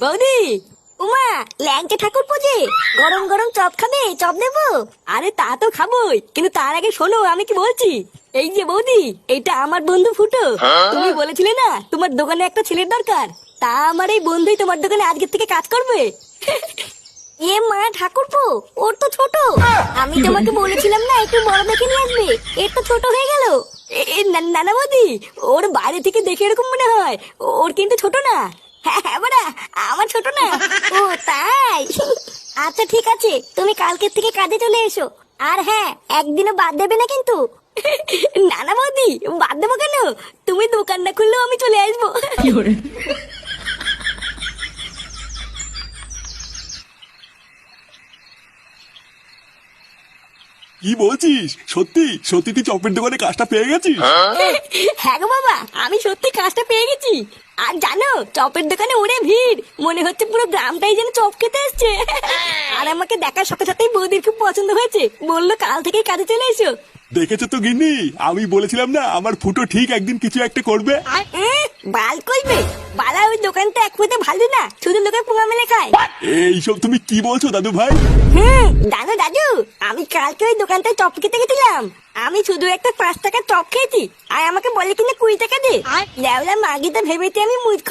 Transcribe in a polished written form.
বৌদি। উমা, ল্যাংচা ঠাকুর পুজে গরম গরম চপ খাবে? চপ দেবো? আরে তা তো খাবোই, কিন্তু তার আগে শোনো আমি কি বলছি। এই যে বৌদি, এটা আমার বন্ধু ফুটো। তুমি বলেছিলে না তোমার দোকানে একটা ছেলের দরকার, তা আমার এই বন্ধুই তোমার দোকানে আজকের থেকে কাজ করবে। এ মা ঠাকুরপো, ওর তো ছোট। আমি তোমাকে বলেছিলাম না একটু বড় দেখে নিয়ে আসবে, এর তো ছোট হয়ে গেল। নানা বৌদি, ওর বাইরে থেকে দেখে এরকম মনে হয়, ওর কিন্তু ছোট না। হ্যাঁ হ্যাঁ বাড়া, আমার ছোট না। ও তাই? আচ্ছা ঠিক আছে, তুমি কালকের থেকে কাজে চলে এসো। আর হ্যাঁ, একদিনও বাদ দেবে না কিন্তু। নানা বৌদি, বাদ দেবো কেন? তুমি দোকান না খুললেও আমি চলে আসবো। কি বলছিস? সত্যি সত্যি তুই চপের দোকানে কাজটা পেয়ে গেছিস? হ্যাঁ গো বাবা, আমি সত্যি কাজটা পেয়ে গেছি। আর জানো, চপের দোকানে ওরে ভিড়, মনে হচ্ছে পুরো গ্রামটাই যেন চপ খেতে এসছে। আর আমাকে দেখার সাথে সাথেই বৌদির খুব পছন্দ হয়েছে, বললো কাল থেকেই কাজে চলে এসো। দেখেছো তো গিন্নি, আমি বলেছিলাম না আমার ফুটো ঠিক একদিন কিছু একটা করবে। বাল কইবে? বালা ওই দোকানটা এক মতে ভালো না, শুধু লোকে পোঙা মেলে খায়। এইসব তুমি কি বলছো দাদু ভাই? জানো দাদু, আমি কালকে ওই দোকানটায় চপ খেতে গেছিলাম। আমি শুধু একটা 5 টাকার চপ খেয়েছি, আর আমাকে বলে কিনা 20 টাকা দে। লেওলা মাগিটা ভেবেছি আমি মূর্খ।